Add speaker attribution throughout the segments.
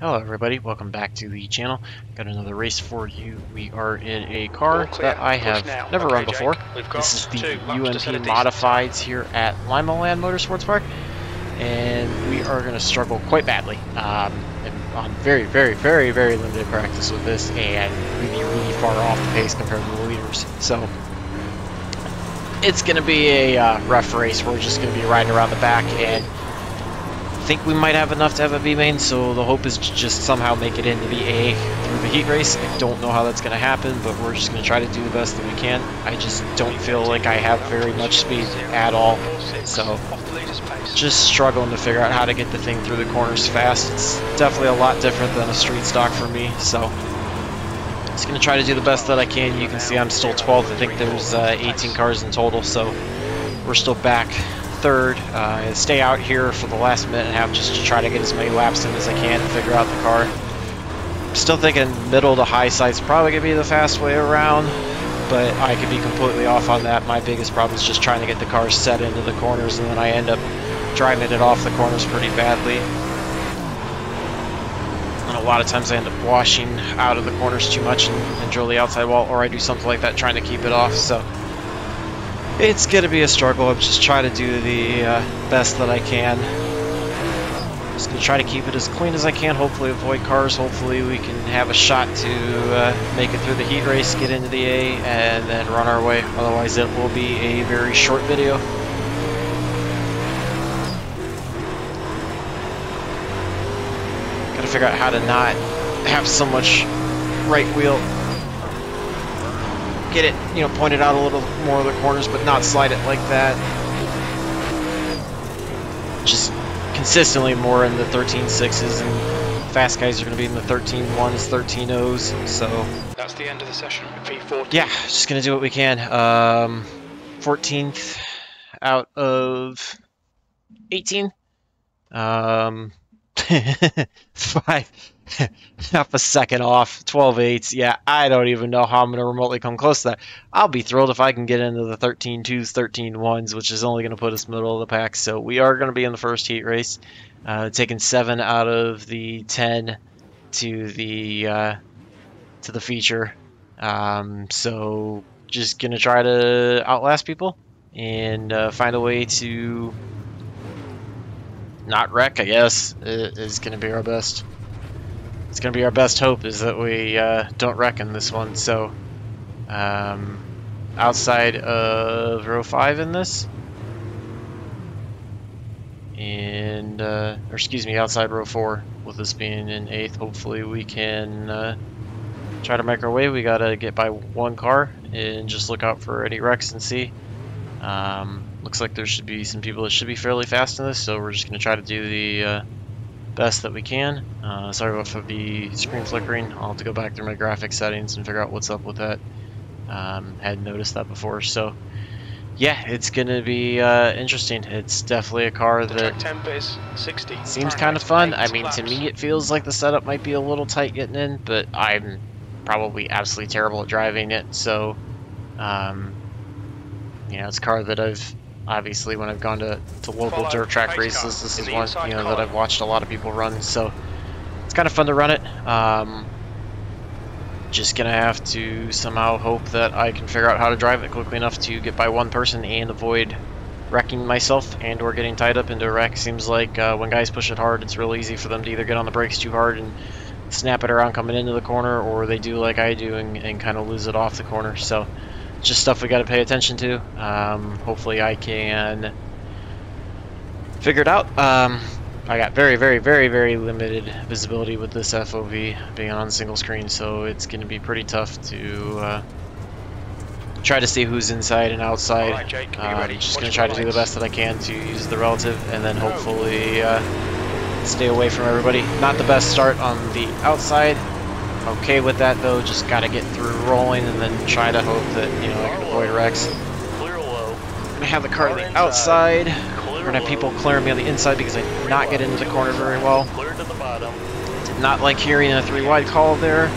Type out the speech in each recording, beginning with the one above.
Speaker 1: Hello everybody, welcome back to the channel. Got another race for you. We are in a car that I have never run before. This is the UMP Modifieds here at Limaland Motorsports Park, and we are going to struggle quite badly. On very limited practice with this, and really far off the pace compared to the leaders. So it's going to be a rough race. We're just going to be riding around the back, and I think we might have enough to have a B main, so the hope is to just somehow make it into the A through the heat race. I don't know how that's going to happen, but we're just going to try to do the best that we can. I just don't feel like I have very much speed at all, so just struggling to figure out how to get the thing through the corners fast. It's definitely a lot different than a street stock for me, so just going to try to do the best that I can. You can see I'm still 12th. I think there's 18 cars in total, so we're still back third. Stay out here for the last minute and a half just to try to get as many laps in as I can and figure out the car. I'm still thinking middle to high side's probably going to be the fast way around, but I could be completely off on that. My biggest problem is just trying to get the car set into the corners, and then I end up driving it off the corners pretty badly. And a lot of times I end up washing out of the corners too much and drill the outside wall, or I do something like that trying to keep it off. So it's going to be a struggle. I'm just trying to do the best that I can. Just going to try to keep it as clean as I can, hopefully avoid cars. Hopefully we can have a shot to make it through the heat race, get into the A, and then run our way. Otherwise it will be a very short video. Got to figure out how to not have so much right wheel. Get it, pointed out a little more of the corners, but not slide it like that. Just consistently more in the 13.6s, and fast guys are going to be in the 13.1s, 13.0s. So
Speaker 2: that's the end of the session. P14.
Speaker 1: Yeah, just going to do what we can. 14th out of 18. half a second off, 12/8. Yeah, I don't even know how I'm going to remotely come close to that. I'll be thrilled if I can get into the 13.2s, 13.1s, which is only going to put us middle of the pack. So we are going to be in the first heat race, taking 7 out of the 10 to the feature. So just going to try to outlast people and find a way to not wreck, I guess, is going to be our best. It's going to be our best hope, is that we don't wreck in this one. So outside of row 5 in this, and or excuse me, outside row 4 with this being in 8th, hopefully we can try to make our way. We got to get by one car and just look out for any wrecks and see. Looks like there should be some people that should be fairly fast in this, so we're just going to try to do the best that we can. Sorry about the screen flickering. I'll have to go back through my graphics settings and figure out what's up with that. Hadn't noticed that before. So yeah, it's going to be interesting. It's definitely a car that seems kind of fun. I mean, to me it feels like the setup might be a little tight getting in, but I'm probably absolutely terrible at driving it. So it's a car that I've obviously, when I've gone to local dirt track races, this is one that I've watched a lot of people run, so it's kind of fun to run it. Just gonna have to somehow hope that I can figure out how to drive it quickly enough to get by one person and avoid wrecking myself and or getting tied up into a wreck. Seems like when guys push it hard, it's real easy for them to either get on the brakes too hard and snap it around coming into the corner, or they do like I do and kind of lose it off the corner. So just stuff we got to pay attention to. Hopefully I can figure it out. I got very limited visibility with this FOV being on single screen, so it's going to be pretty tough to try to see who's inside and outside.
Speaker 2: Right, Jake,
Speaker 1: just going to try to do the best that I can to use the relative, and then hopefully stay away from everybody. Not the best start on the outside. Okay with that though, just gotta get through rolling and then try to hope that I can avoid wrecks.
Speaker 2: Clear low.
Speaker 1: I'm gonna have the car on the outside. We're gonna have people clearing me on the inside because I did not get into the corner very well.
Speaker 2: Clear to the bottom.
Speaker 1: Did not like hearing a 3 wide call there.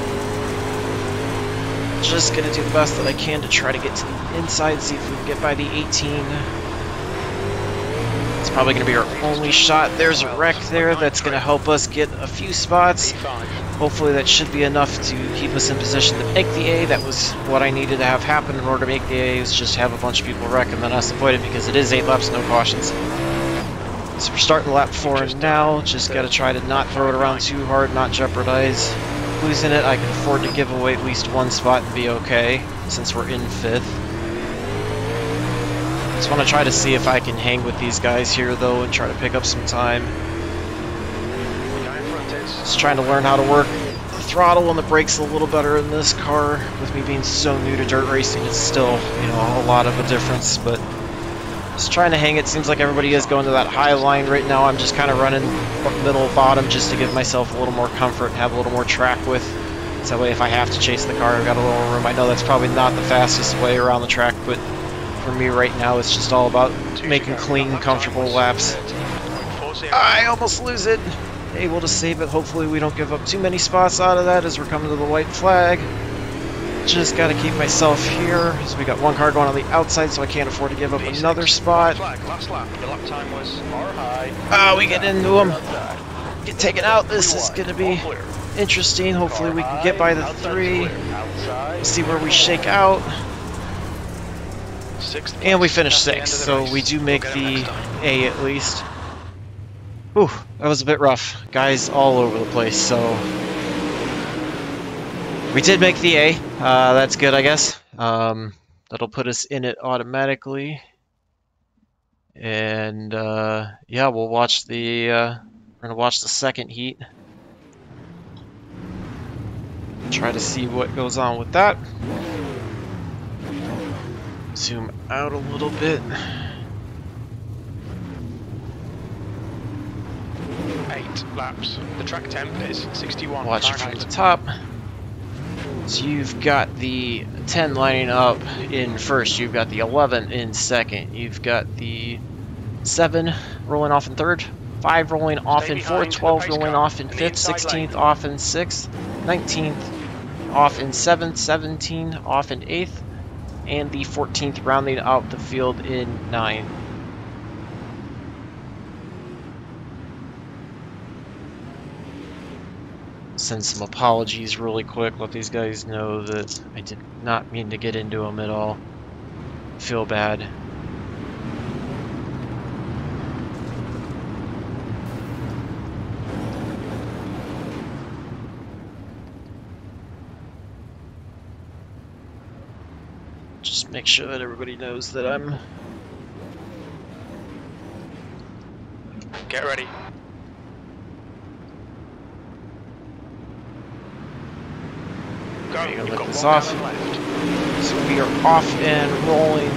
Speaker 1: Just gonna do the best that I can to try to get to the inside, see if we can get by the 18. It's probably going to be our only shot. There's a wreck there that's going to help us get a few spots. Hopefully that should be enough to keep us in position to make the A. That was what I needed to have happen in order to make the A, is just have a bunch of people wreck and then us avoid it, because it is 8 laps, no cautions. So we're starting lap 4 now. Just got to try to not throw it around too hard, not jeopardize losing it. I can afford to give away at least one spot and be okay, since we're in 5th. Just want to try to see if I can hang with these guys here, though, and try to pick up some time. Just trying to learn how to work the throttle and the brakes a little better in this car. With me being so new to dirt racing, it's still, you know, a whole lot of a difference, but just trying to hang it. Seems like everybody is going to that high line right now. I'm just kind of running middle bottom just to give myself a little more comfort and have a little more track width. So that way if I have to chase the car, I've got a little room. I know that's probably not the fastest way around the track, but for me right now it's just all about making clean, comfortable laps. I almost lose it. Able to save it. Hopefully we don't give up too many spots out of that as we're coming to the white flag. Just got to keep myself here, as we got one car going on the outside, so I can't afford to give up another spot. We get into them. Get taken out. This is going to be interesting. Hopefully we can get by the 3. See where we shake out. And we finish 6th, so we do make the A at least. Whew, that was a bit rough. Guys all over the place, so we did make the A. That's good, I guess. That'll put us in it automatically. And yeah, we'll watch the we're gonna watch the second heat. Try to see what goes on with that. Zoom out a little bit.
Speaker 2: 8 laps. The track temp is 61.
Speaker 1: Watch it from the top. So you've got the 10 lining up in first, you've got the 11 in second, you've got the 7 rolling off in third, 5 rolling off in fourth, 12 rolling off in fifth, 16th off in sixth, 19th off in seventh, 17 off in eighth, and the 14th rounding out the field in 9th. Send some apologies really quick, let these guys know that I did not mean to get into them at all. Feel bad. Just make sure that everybody knows that I'm...
Speaker 2: Get ready.
Speaker 1: Gonna let this off. So we are off and rolling.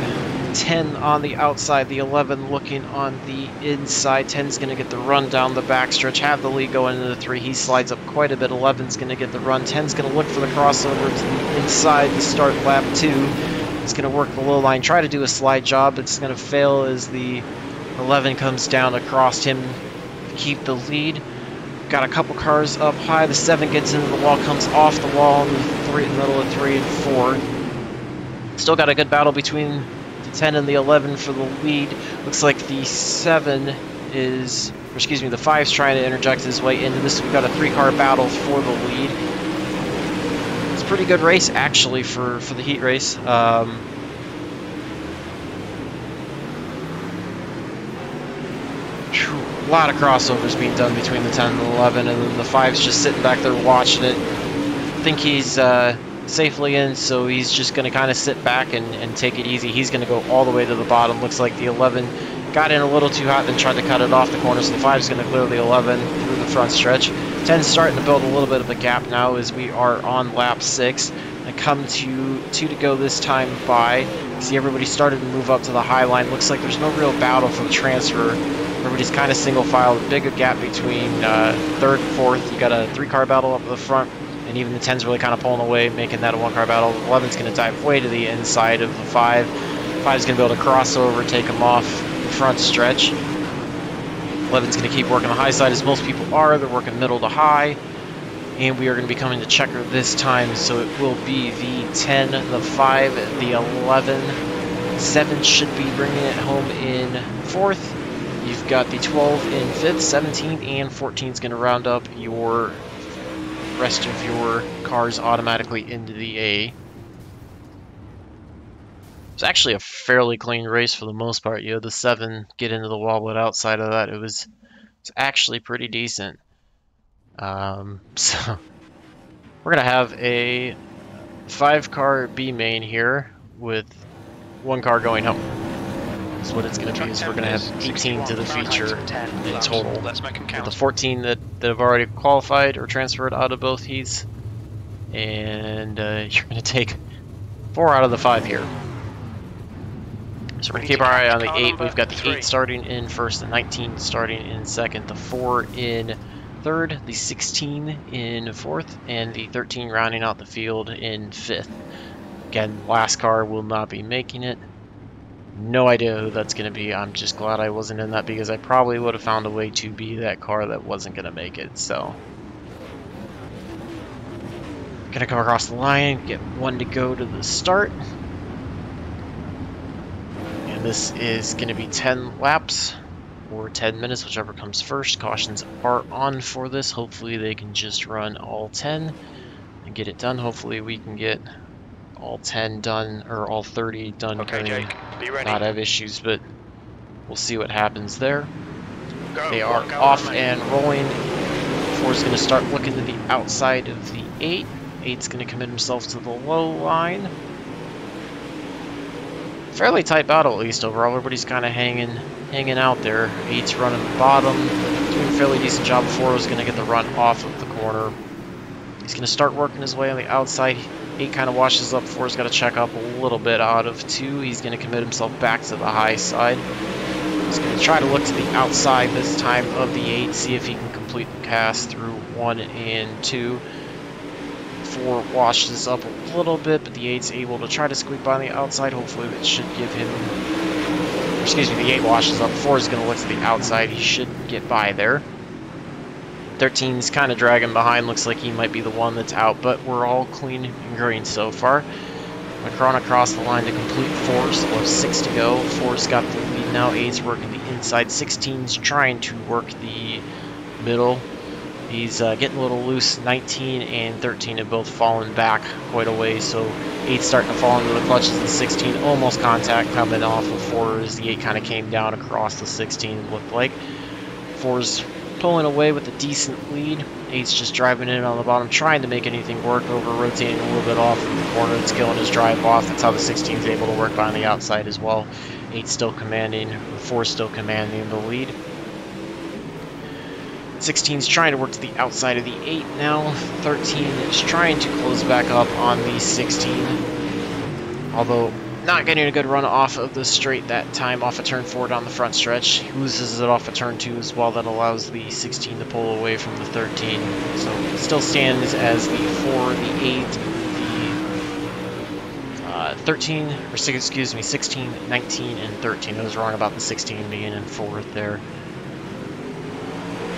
Speaker 1: 10 on the outside, the 11 looking on the inside. 10's going to get the run down the backstretch, have the lead going into the 3. He slides up quite a bit. 11's going to get the run. 10's going to look for the crossover to the inside to start lap 2. He's going to work the low line, try to do a slide job. It's going to fail as the 11 comes down across him to keep the lead. Got a couple cars up high. The 7 gets into the wall, comes off the wall in the middle of 3 and 4. Still got a good battle between the 10 and the 11 for the lead. Looks like the 7 is, or excuse me, the 5's trying to interject his way into this. We've got a 3-car battle for the lead. It's a pretty good race, actually, for the heat race. A lot of crossovers being done between the 10 and the 11, and then the 5's just sitting back there watching it. I think he's safely in, so he's just going to kind of sit back and take it easy. He's going to go all the way to the bottom. Looks like the 11 got in a little too hot, then tried to cut it off the corner, so the 5's going to clear the 11 through the front stretch. 10's starting to build a little bit of a gap now as we are on lap 6. And come to 2 to go this time by. See, everybody started to move up to the high line. Looks like there's no real battle for the transfer. Everybody's kind of single file. A bigger gap between 3rd and 4th. You got a 3-car battle up at the front, and even the 10's really kind of pulling away, making that a 1-car battle. The 11's going to dive way to the inside of the 5. 5's going to be able to cross over, take him off the front stretch. 11's going to keep working the high side, as most people are. They're working middle to high. And we are going to be coming to checker this time, so it will be the 10, the 5, the 11. 7 should be bringing it home in 4th. You've got the 12 in 5th, 17 and 14 is going to round up your rest of your cars automatically into the A. It's actually a fairly clean race for the most part. You had the 7 get into the wall, but outside of that, it's actually pretty decent. So we're gonna have a 5-car B main here with 1 car going home. That's what it's gonna be. Is we're gonna have 18 to the feature in total. With the 14 that have already qualified or transferred out of both heats, and you're gonna take 4 out of the 5 here. So we're going to keep our eye on the 8. We've got the 8 starting in 1st, the 19 starting in 2nd, the 4 in 3rd, the 16 in 4th, and the 13 rounding out the field in 5th. Again, last car will not be making it. No idea who that's going to be. I'm just glad I wasn't in that because I probably would have found a way to be that car that wasn't going to make it. So, going to go across the line, get 1 to go to the start. This is going to be 10 laps or 10 minutes, whichever comes first. Cautions are on for this. Hopefully they can just run all 10 and get it done. Hopefully we can get all 10 done, or all 30 done.
Speaker 2: Okay, Jake, be ready.
Speaker 1: Not have issues, but we'll see what happens there. They are off and rolling. 4's going to start looking to the outside of the 8. 8's going to commit himself to the low line. Fairly tight battle, at least overall. Everybody's kind of hanging out there. 8's running the bottom, doing a fairly decent job. 4 is going to get the run off of the corner. He's going to start working his way on the outside. 8 kind of washes up. 4's got to check up a little bit out of 2. He's going to commit himself back to the high side. He's going to try to look to the outside this time of the 8, see if he can complete the pass through 1 and 2. 4 washes up a little bit, but the 8's able to try to squeak by on the outside. Hopefully that should give him... Excuse me, the 8 washes up. 4 is going to look to the outside. He should get by there. 13's kind of dragging behind. Looks like he might be the one that's out, but we're all clean and green so far. Macron across the line to complete 4, so we'll have 6 to go. 4's got the lead now. 8's working the inside. 16's trying to work the middle. He's getting a little loose. 19 and 13 have both fallen back quite a way, so 8's starting to fall into the clutches of the 16. Almost contact coming off of 4 as the 8 kind of came down across the 16, it looked like. 4's pulling away with a decent lead. 8's just driving in on the bottom, trying to make anything work, over rotating a little bit off of the corner. It's killing his drive off. That's how the 16's able to work on the outside as well. 8's still commanding, 4's still commanding the lead. 16's trying to work to the outside of the 8 now. 13 is trying to close back up on the 16. Although not getting a good run off of the straight that time, off a turn 4 down the front stretch. He loses it off a turn 2 as well. That allows the 16 to pull away from the 13. So it still stands as the 4, the 8, the 13, or excuse me, 16, 19, and 13. I was wrong about the 16 being in 4th there.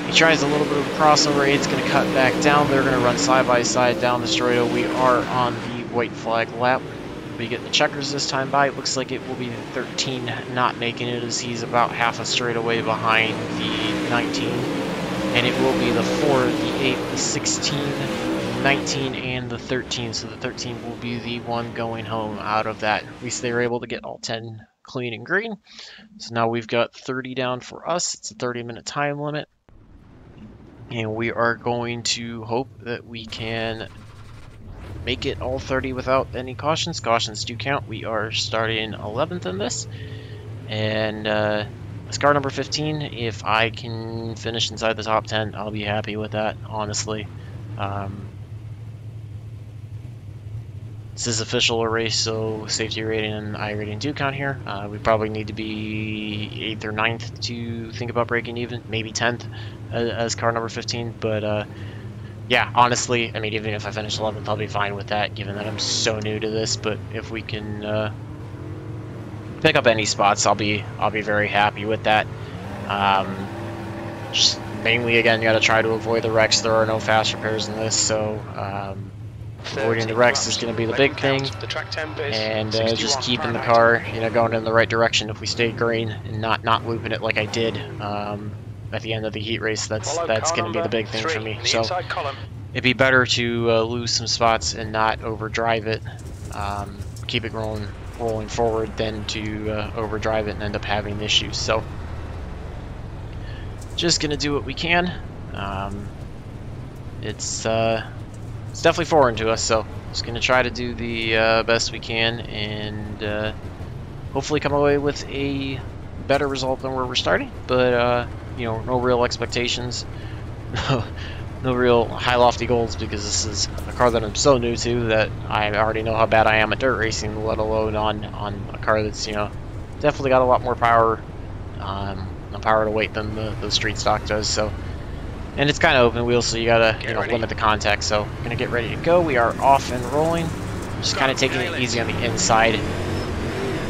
Speaker 1: He tries a little bit of a crossover. 8's going to cut back down. They're going to run side by side down the straightaway. We are on the white flag lap. We get the checkers this time by. It looks like it will be the 13 not making it, as he's about half a straightaway behind the 19. And it will be the 4, the 8, the 16, 19, and the 13. So the 13 will be the one going home out of that. At least they were able to get all 10 clean and green. So now we've got 30 down for us. It's a 30-minute time limit. And we are going to hope that we can make it all 30 without any cautions. Cautions do count. We are starting 11th in this. And this car number 15, if I can finish inside the top 10, I'll be happy with that, honestly. This is official race, so safety rating and iRating do count here. We probably need to be 8th or 9th to think about breaking even, maybe 10th as car number 15. But yeah, honestly, I mean, even if I finish 11th, I'll be fine with that, given that I'm so new to this. But if we can pick up any spots, I'll be very happy with that. Just mainly, again, you got to try to avoid the wrecks. There are no fast repairs in this, so Avoiding the wrecks is going to be the big thing, and just keeping the car, you know, going in the right direction. If we stay green and not looping it like I did at the end of the heat race, that's going to be the big thing for me. So it'd be better to lose some spots and not overdrive it, keep it rolling forward, than to overdrive it and end up having issues. So just going to do what we can. It's definitely foreign to us, so just going to try to do the best we can, and hopefully come away with a better result than where we're starting. But you know, no real expectations, no real high lofty goals, because this is a car that I'm so new to that I already know how bad I am at dirt racing, let alone on a car that's, you know, definitely got a lot more power to weight than the street stock does. So. And it's kind of open wheel, so you gotta limit the contact. So we're gonna get ready to go. We are off and rolling. Just kind of taking it easy on the inside.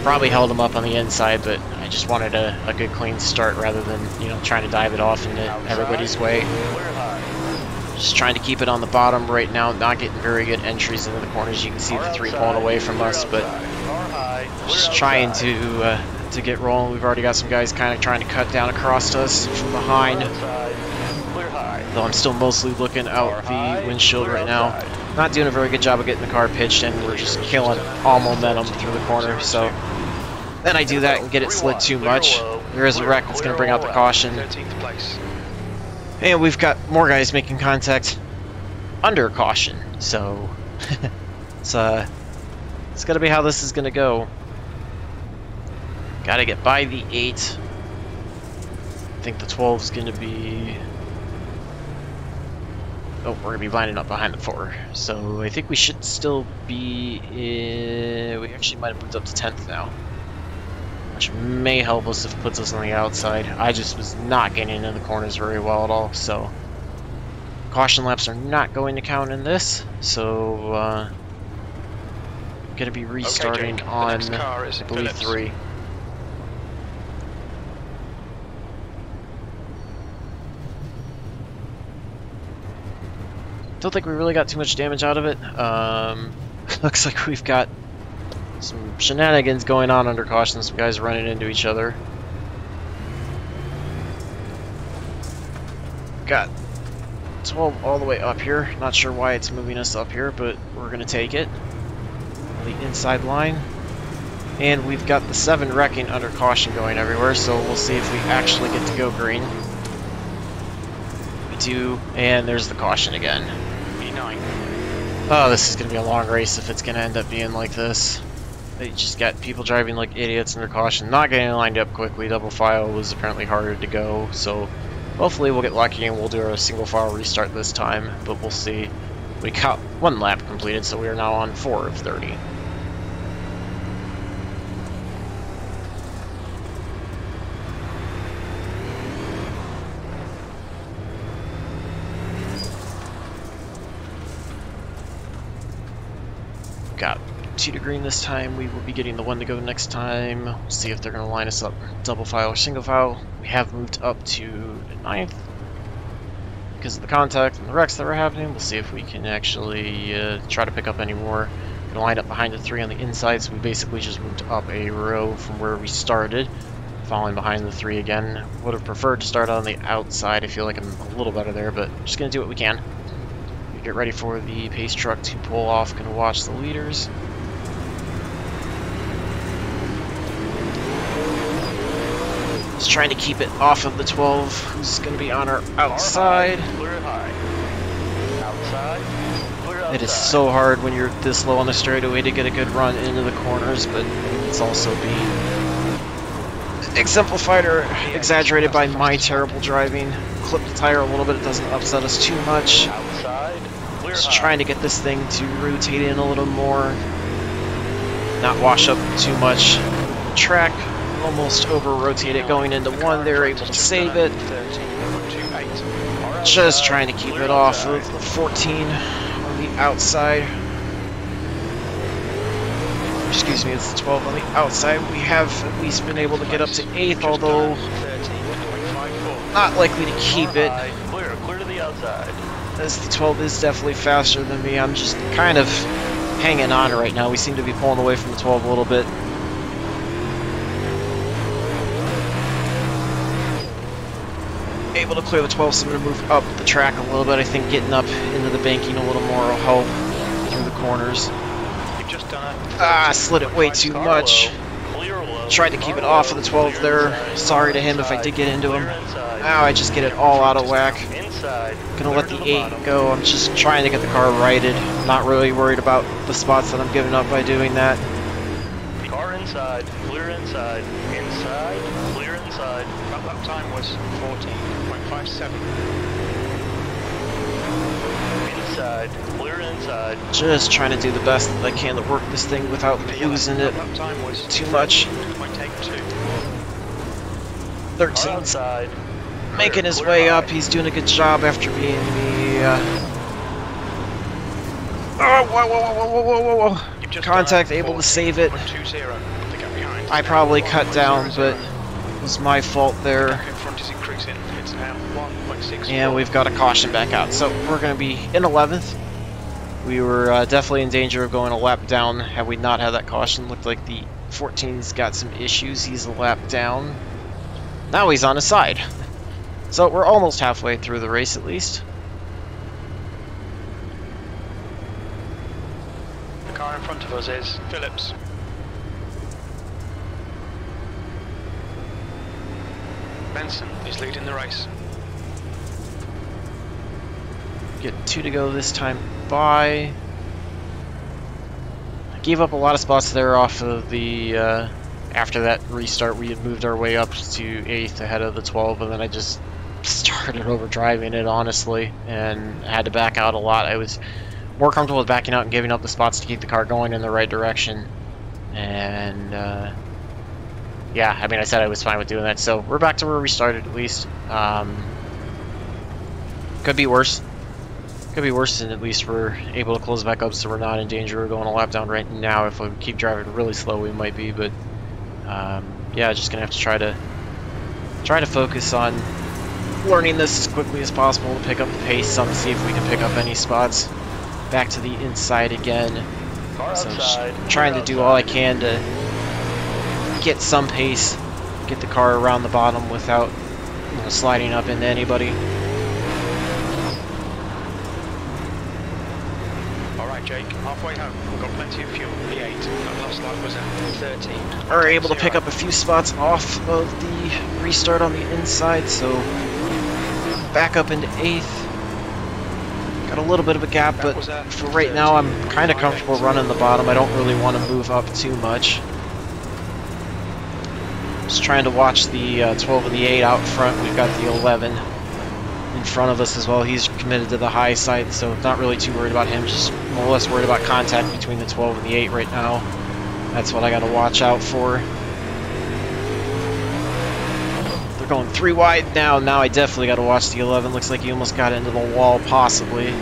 Speaker 1: Probably held them up on the inside, but I just wanted a good clean start rather than, you know, trying to dive it off into everybody's way. Just trying to keep it on the bottom right now, not getting very good entries into the corners. You can see the three pulling away from us, but just trying to get rolling. We've already got some guys kind of trying to cut down across us from behind. Though I'm still mostly looking out the windshield right now. Not doing a very good job of getting the car pitched, and we're just killing all momentum through the corner. So then I do that and get it slid too much. There is a wreck that's going to bring out the caution. And we've got more guys making contact under caution. So it's going to be how this is going to go. Got to get by the 8. I think the 12 is going to be... Oh, we're going to be lining up behind the 4. So I think we should still be in... We actually might have moved up to 10th now, which may help us if it puts us on the outside. I just was not getting into the corners very well at all. So caution laps are not going to count in this. So I'm going to be restarting on, I believe, 3. Don't think we really got too much damage out of it. Looks like we've got some shenanigans going on under caution. Some guys running into each other. Got 12 all the way up here. Not sure why it's moving us up here, but we're going to take it. On the inside line. And we've got the 7 wrecking under caution going everywhere, so we'll see if we actually get to go green. We do, and there's the caution again. Oh, this is going to be a long race if it's going to end up being like this. They just got people driving like idiots under caution, not getting lined up quickly. Double file was apparently harder to go, so hopefully we'll get lucky and we'll do a single file restart this time, but we'll see. We got 1 lap completed, so we are now on 4 of 30. Got 2 to green this time. We will be getting the 1 to go next time. We'll see if they're going to line us up double file or single file. We have moved up to 9th because of the contact and the wrecks that were happening. We'll see if we can actually try to pick up any more. Going to line up behind the 3 on the inside, so we basically just moved up a row from where we started, falling behind the 3 again. Would have preferred to start on the outside. I feel like I'm a little better there, but just going to do what we can. Get ready for the pace truck to pull off. Gonna watch the leaders. Just trying to keep it off of the 12, who's gonna be on our outside. It is so hard when you're this low on the straightaway to get a good run into the corners, but it's also being exemplified or exaggerated by my terrible driving. Clip the tire a little bit, it doesn't upset us too much. Just trying to get this thing to rotate in a little more, not wash up too much track. Almost over rotate it going into 1. They're able to save it. Just trying to keep it off of the 14 on the outside. Excuse me, it's the 12 on the outside. We have at least been able to get up to 8th, although not likely to keep it.
Speaker 2: Clear to the outside.
Speaker 1: as the 12 is definitely faster than me. I'm just kind of hanging on right now. We seem to be pulling away from the 12 a little bit. Able to clear the 12, so I'm going to move up the track a little bit. I think getting up into the banking a little more will help through the corners. Slid it way too much. Tried to keep it off of the 12 there. Sorry to him if I did get into him. Ow, I just get it all out of whack. Gonna let the 8 go. I'm just trying to get the car righted. I'm not really worried about the spots that I'm giving up by doing that.
Speaker 2: Car inside, clear inside, inside, clear inside. That time was 14.57. Inside, clear inside.
Speaker 1: Just trying to do the best that I can to work this thing without losing it too much. 13's making his way up. He's doing a good job after being the oh, whoa. Contact, able to save it. I probably cut down, but it was my fault there. And we've got a caution back out, so we're going to be in 11th. We were definitely in danger of going a lap down had we not had that caution. Looked like the 14's got some issues. He's a lap down. Now he's on his side. So we're almost halfway through the race at least.
Speaker 2: The car in front of us is Phillips. Benson is leading the race.
Speaker 1: Get 2 to go this time by. I gave up a lot of spots there off of the after that restart. We had moved our way up to 8th ahead of the 12, and then I just started overdriving it honestly and had to back out a lot. I was more comfortable with backing out and giving up the spots to keep the car going in the right direction, and yeah, I mean, I said I was fine with doing that, so we're back to where we started at least. Could be worse. Could be worse, and at least we're able to close back up, so we're not in danger of going a lap down right now. If we keep driving really slow, we might be, but yeah, just gonna have to try to focus on learning this as quickly as possible to pick up the pace, some see if we can pick up any spots. Back to the inside again. So just trying to do all I can to get some pace, get the car around the bottom without sliding up into anybody.
Speaker 2: Jake, halfway home. We've got plenty of fuel. The 8. That last lap was at 13.
Speaker 1: Are able to pick up a few spots off of the restart on the inside, so back up into 8th. Got a little bit of a gap, but for right now I'm kind of comfortable running the bottom. I don't really want to move up too much. Just trying to watch the 12 and the 8 out front. We've got the 11 in front of us as well. He's committed to the high side, so not really too worried about him, just more or less worried about contact between the 12 and the 8 right now. That's what I got to watch out for. They're going 3 wide now. Now I definitely got to watch the 11. Looks like he almost got into the wall, possibly.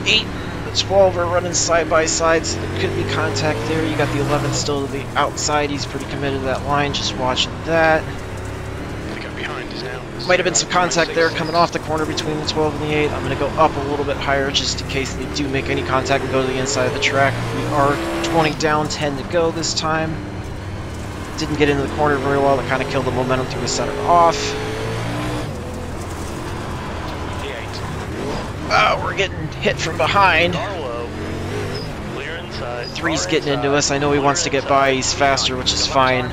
Speaker 1: 8 and the 12 are running side by side, so there could be contact there. You got the 11 still to the outside. He's pretty committed to that line. Just watching that. Might have been some contact there coming off the corner between the 12 and the 8. I'm going to go up a little bit higher just in case they do make any contact and go to the inside of the track. We are 20 down, 10 to go this time. Didn't get into the corner very well. That kind of killed the momentum through the center off. Oh, we're getting hit from behind. 3's getting into us. I know he wants to get by. He's faster, which is fine.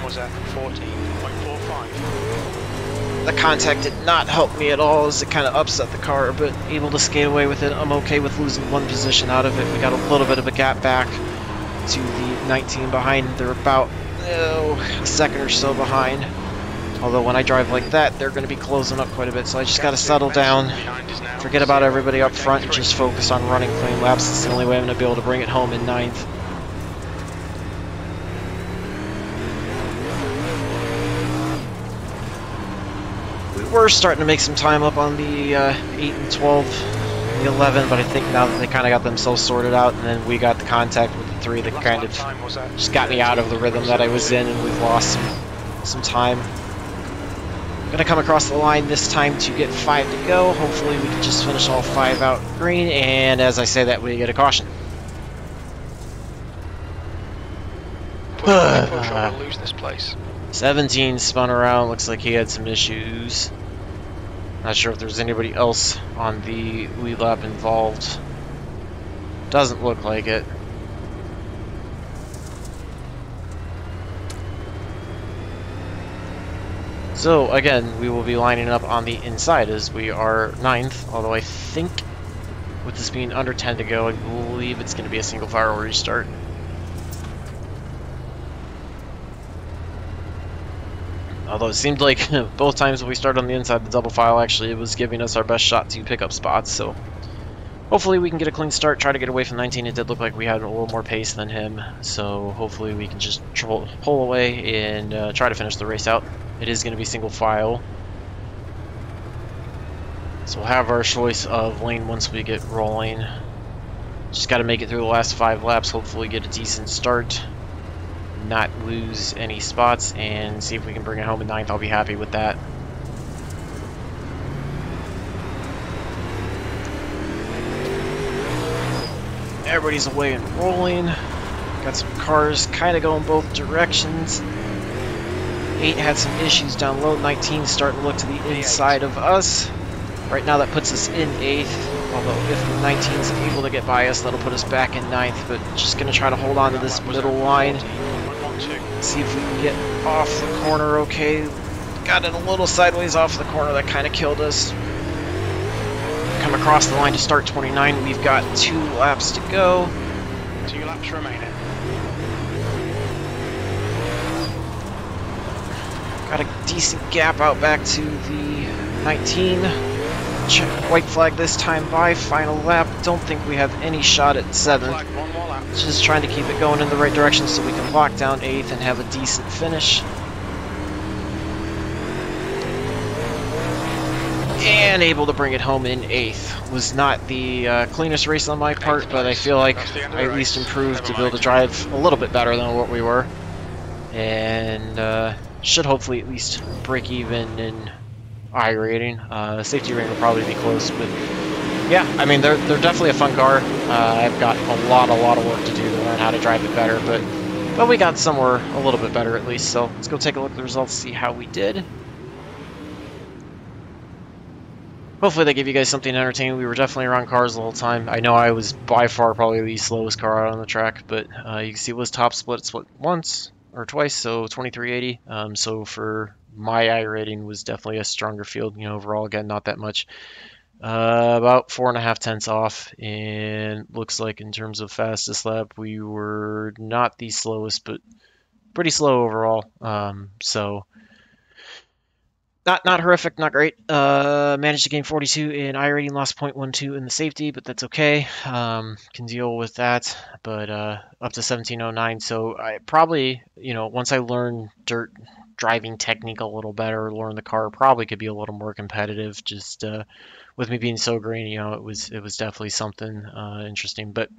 Speaker 1: The contact did not help me at all as it kind of upset the car, but able to skate away with it. I'm okay with losing 1 position out of it. We got a little bit of a gap back to the 19 behind. They're about a second or so behind. Although when I drive like that, they're going to be closing up quite a bit, so I just got to settle down, forget about everybody up front, and just focus on running clean laps. It's the only way I'm going to be able to bring it home in 9th. We're starting to make some time up on the 8 and 12 and the 11, but I think now that they kind of got themselves sorted out, and then we got the contact with the 3 that kind of just got me out of the rhythm that I was in, and we've lost some time. Gonna come across the line this time to get 5 to go. Hopefully we can just finish all 5 out green, and as I say that, we get a caution.
Speaker 2: Push, or we'll lose this place.
Speaker 1: 17 spun around, looks like he had some issues. Not sure if there's anybody else on the lead lap involved. Doesn't look like it. So again, we will be lining up on the inside as we are 9th, although I think with this being under 10 to go, I believe it's going to be a single file restart. Although it seemed like both times when we started on the inside, the double file actually was giving us our best shot to pick up spots, so hopefully we can get a clean start, try to get away from 19. It did look like we had a little more pace than him, so hopefully we can just pull away and try to finish the race out. It is going to be single file, so we'll have our choice of lane once we get rolling. Just got to make it through the last 5 laps, hopefully get a decent start, not lose any spots, and see if we can bring it home in 9th. I'll be happy with that. Everybody's away and rolling. Got some cars kind of going both directions. 8 had some issues down low. 19 starting to look to the inside of us. Right now that puts us in 8th. Although if 19 is able to get by us, that'll put us back in 9th. But just going to try to hold on to this middle line. See if we can get off the corner okay. Got it a little sideways off the corner. That kind of killed us. Come across the line to start 29. We've got 2 laps to go.
Speaker 2: 2 laps remaining.
Speaker 1: Got a decent gap out back to the 19. Check white flag this time by. Final lap. Don't think we have any shot at 7th. Just trying to keep it going in the right direction so we can lock down 8th and have a decent finish. And able to bring it home in 8th. Was not the cleanest race on my part, but I feel like I at least improved to be able to drive a little bit better than what we were. And should hopefully at least break even in iRating. Safety rating will probably be close, but yeah, I mean, they're definitely a fun car. I've got a lot of work to do to learn how to drive it better, but we got somewhere a little bit better at least. So let's go take a look at the results, see how we did. Hopefully they give you guys something entertaining. We were definitely around cars the whole time. I know I was by far probably the slowest car out on the track, but you can see it was top split. It split once or twice, so 2380. So for my iRating was definitely a stronger field. You know, overall, again, not that much. About 4.5 tenths off, and looks like in terms of fastest lap, we were not the slowest, but pretty slow overall. So not horrific, not great. Managed to gain 42 in iRating, lost 0.12 in the safety, but that's okay. Can deal with that. But up to 1709. So I probably, you know, once I learn dirt driving technique a little better, learn the car, probably could be a little more competitive. Just with me being so green, you know, it was definitely something interesting. But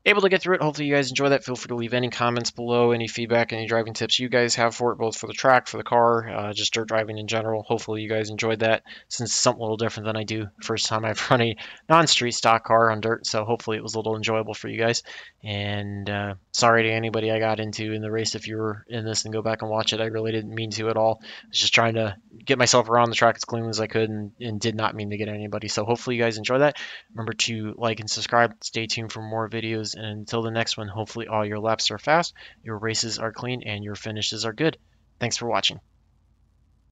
Speaker 1: able to get through it. Hopefully you guys enjoy that. Feel free to leave any comments below, any feedback, any driving tips you guys have for it, both for the track, for the car, just dirt driving in general. Hopefully you guys enjoyed that, since it's something a little different than I do. First time I've run a non-street stock car on dirt, so hopefully it was a little enjoyable for you guys. And sorry to anybody I got into in the race. If you were in this and go back and watch it, I really didn't mean to at all. I was just trying to get myself around the track as clean as I could, and did not mean to get anybody. So hopefully you guys enjoy that. Remember to like and subscribe. Stay tuned for more videos, and until the next one, hopefully all your laps are fast, your races are clean, and your finishes are good. Thanks for watching.